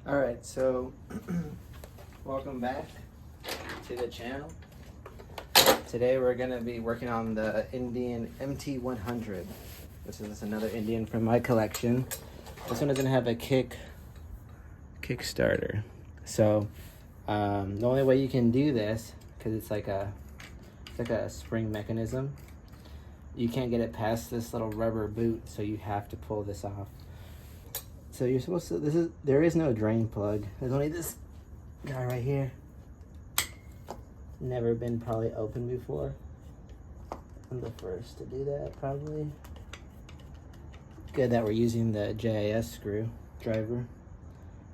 Alright, so welcome back to the channel. Today we're going to be working on the Indian MT100. This is another Indian from my collection. This one doesn't have a Kickstarter. So the only way you can do this, because it's like a spring mechanism, you can't get it past this little rubber boot, so you have to pull this off. So you're supposed to, there is no drain plug. There's only this guy right here. Never been probably opened before. I'm the first to do that probably. Good that we're using the JIS screwdriver.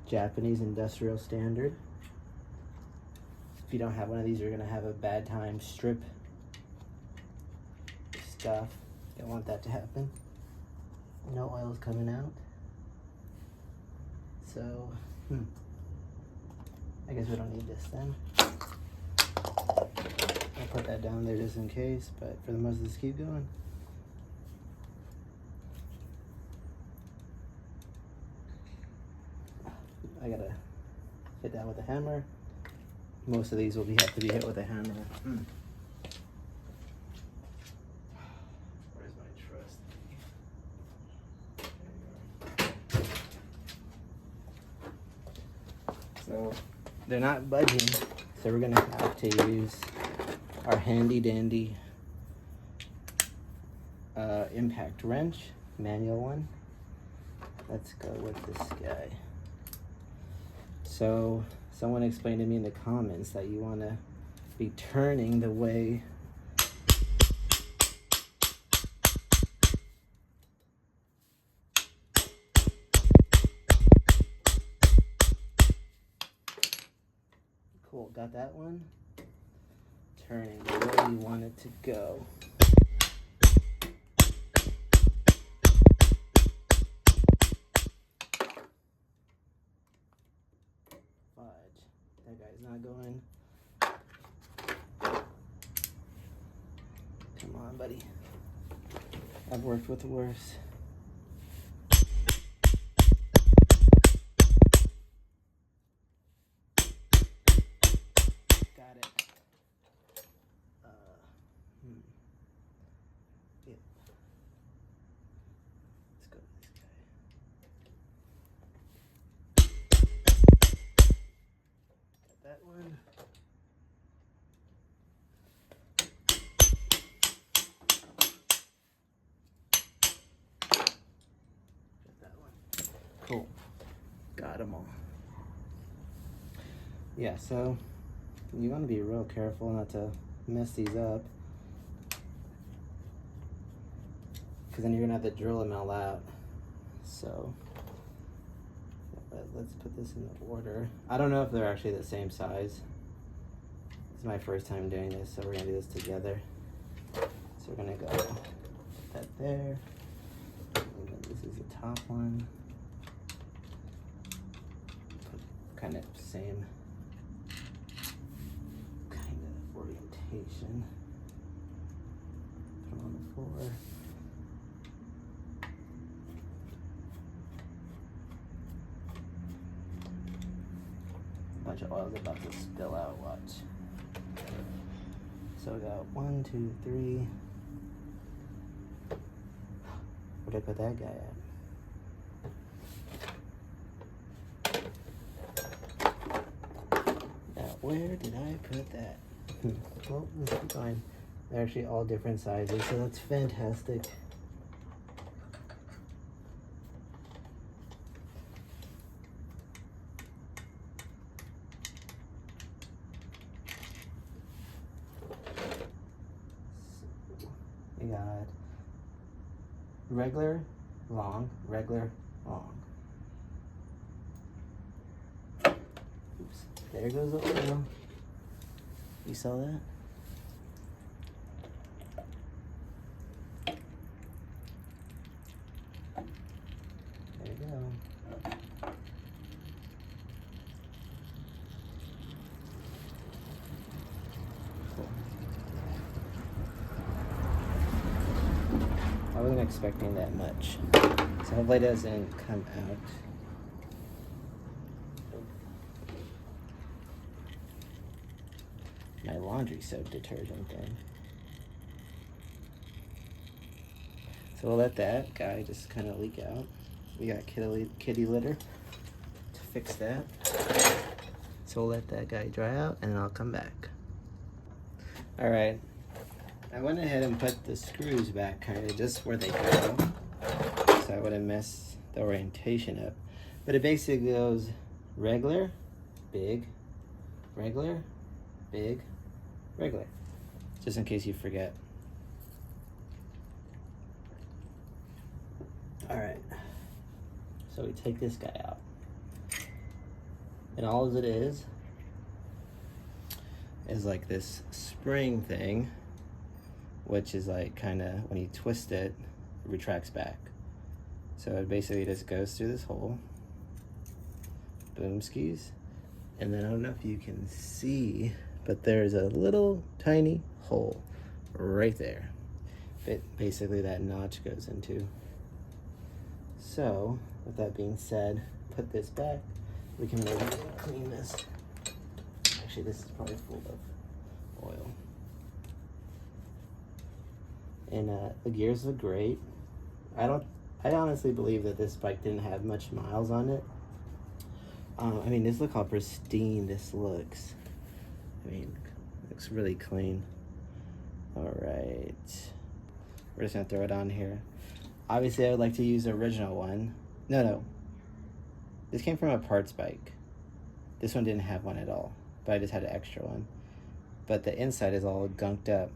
Japanese industrial standard. If you don't have one of these, you're gonna have a bad time. Strip stuff. Don't want that to happen. No oil's coming out. So, I guess we don't need this then. I'll put that down there just in case, but for the most of this, keep going. I gotta hit that with a hammer. Most of these will have to be hit with a hammer. Where's my trust? So they're not budging, so we're gonna have to use our handy dandy impact wrench, manual one. Let's go with this guy. So someone explained to me in the comments that you want to be turning the way cool, got that one. Turning the way you want it to go. Fudge. That guy's not going. Come on, buddy. I've worked with worse. Got it. Yeah. Let's go with this guy. Got that one. Got that one. Cool. Got them all. Yeah, so you want to be real careful not to mess these up, because then you're gonna have to drill them all out. So let's put this in order. I don't know if they're actually the same size. It's my first time doing this, so we're gonna do this together. So we're gonna go put that there, and then this is the top one. Put kind of same orientation. Put them on the floor. A bunch of oil's about to spill out, watch. So we got 1, 2, 3. Where'd I put that guy at? Now, where did I put that? Well, this is fine. They're actually all different sizes, so that's fantastic. So we got regular, long, regular, long. Oops, there goes the oil. You saw that? There you go. Cool. I wasn't expecting that much. So hopefully it doesn't come out. laundry soap detergent thing. So we'll let that guy just kind of leak out. We got kitty litter to fix that. So we'll let that guy dry out and then I'll come back. All right, I went ahead and put the screws back kind of just where they go, so I wouldn't mess the orientation up. But it basically goes regular, big, regular, big, regular, just in case you forget. All right, so we take this guy out, and all it is like this spring thing, which is like kind of, when you twist it, it retracts back. So it basically just goes through this hole, boom skis, and then I don't know if you can see, but there's a little tiny hole right there. Basically that notch goes into. So with that being said, put this back. We can maybe clean this. Actually, this is probably full of oil. And the gears look great. I honestly believe that this bike didn't have much miles on it. I mean, just look how pristine this looks. I mean, it looks really clean. All right, we're just gonna throw it on here. Obviously, I would like to use the original one. No, this came from a parts bike. This one didn't have one at all, but I just had an extra one. But the inside is all gunked up.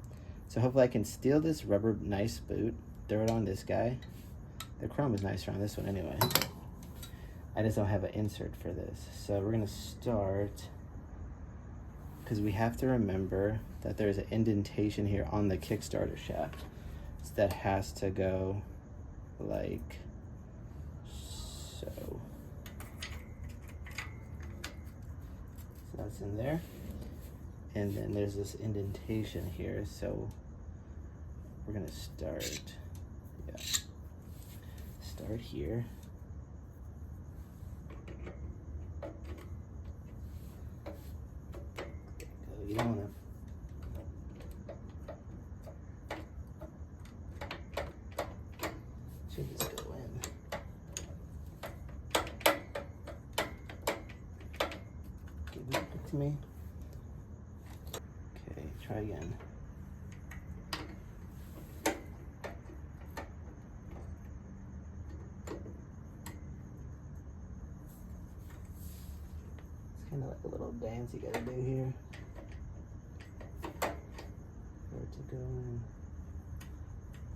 So hopefully I can steal this rubber nice boot, throw it on this guy. The chrome is nicer on this one anyway. I just don't have an insert for this. So we're gonna start, because we have to remember that there's an indentation here on the Kickstarter shaft. So that has to go like so. So that's in there. And then there's this indentation here, so we're gonna start here. You don't wanna should just go in. Give it back to me. Okay, try again. It's kind of like a little dance you gotta do here. For it to go in.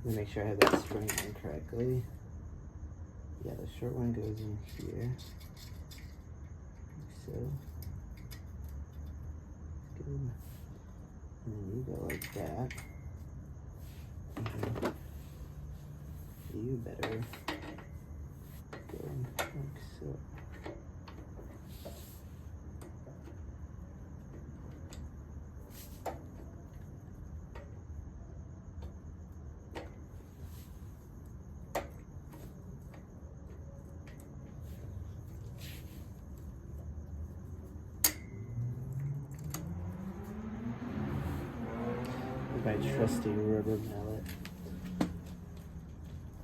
Let me make sure I have that spring in correctly. Yeah, the short one goes in here. Like so. Good. And then you go like that. And you better go like so. My trusty rubber mallet.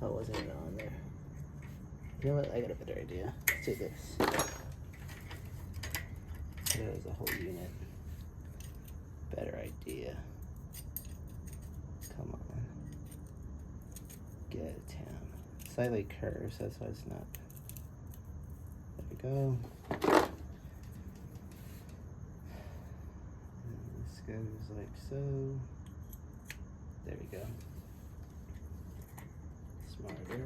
Oh, wasn't even on there. You know what? I got a better idea. Let's do this. That was a whole unit. Better idea. Come on. Get out of town. Slightly curves, that's why it's not. There we go. And this goes like so. There we go. Smarter,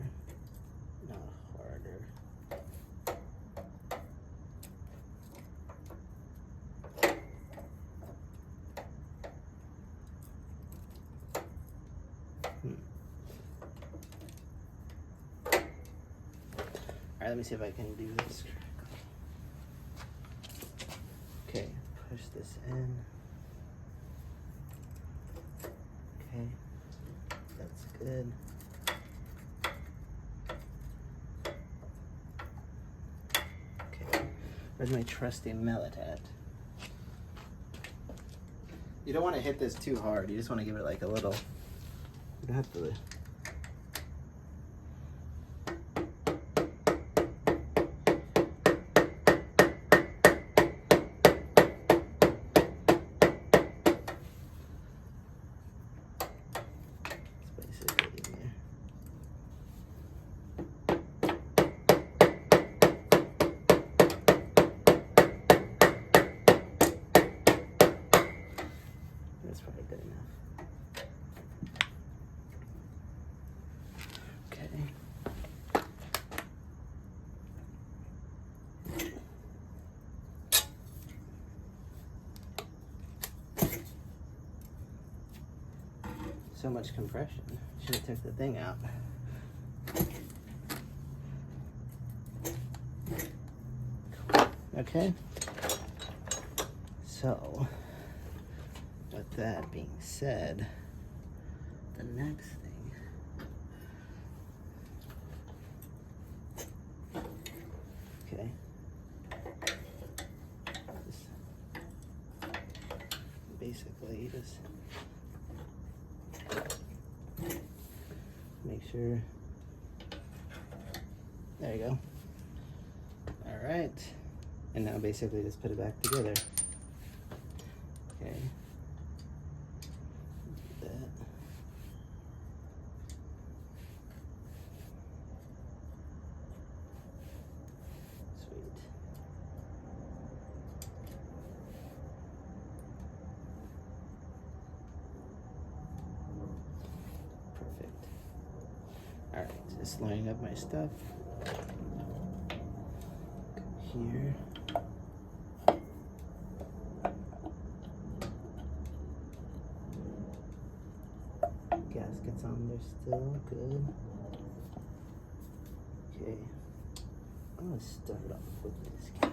not harder. All right, let me see if I can do this correctly. Okay, push this in. Okay, that's good. Okay, where's my trusty mallet at? You don't want to hit this too hard. You just want to give it like a little. You don't have to. That's probably good enough. Okay. So much compression. Should have took the thing out. Okay. So, with that being said, the next thing. Okay. Basically, just make sure. There you go. All right. And now basically just put it back together. Okay. Do that. Sweet. Perfect. All right, just lining up my stuff here. Gaskets on there still, good. Okay, I'm gonna start off with this guy.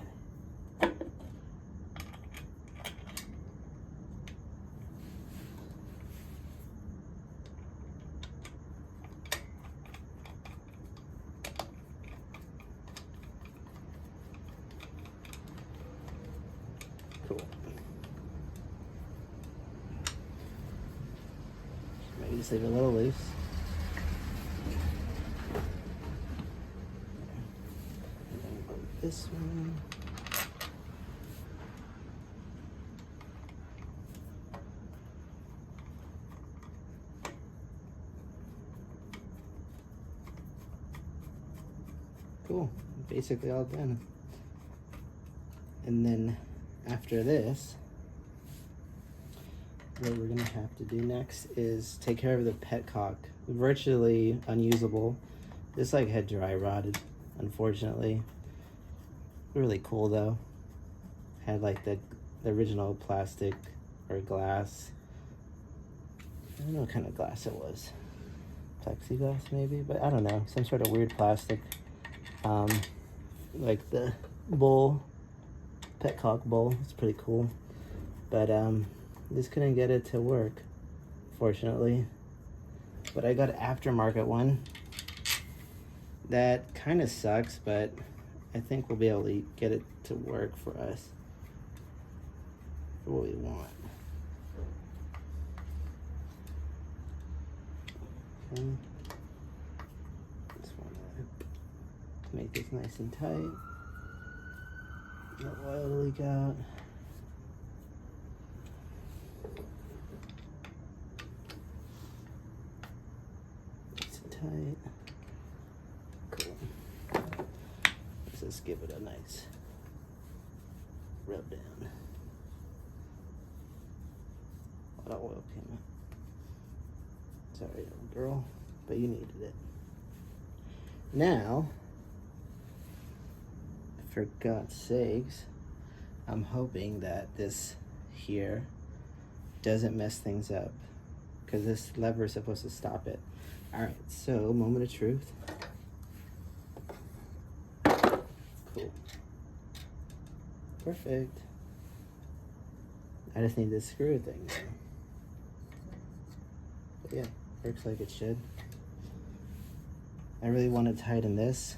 Cool. Maybe just leave it a little loose. And then go with this one. Cool. Basically all done. And then after this, what we're gonna have to do next is take care of the petcock. Virtually unusable. This like had dry rotted, unfortunately. Really cool though. Had like the original plastic or glass. I don't know what kind of glass it was. Plexiglass maybe, but I don't know. Some sort of weird plastic. Like the bowl, petcock bowl. It's pretty cool. But just couldn't get it to work, fortunately. But I got an aftermarket one. That kind of sucks, but I think we'll be able to get it to work for us, for what we want. Okay. Just want to make this nice and tight. No oil to leak out. Nice and tight. Cool. Let's just give it a nice rub down. A lot of oil came out. Sorry, little girl, but you needed it. Now, for God's sakes, I'm hoping that this here doesn't mess things up, because this lever is supposed to stop it. All right, so moment of truth. Cool. Perfect. I just need this screw thing now. But yeah, works like it should. I really want to tighten this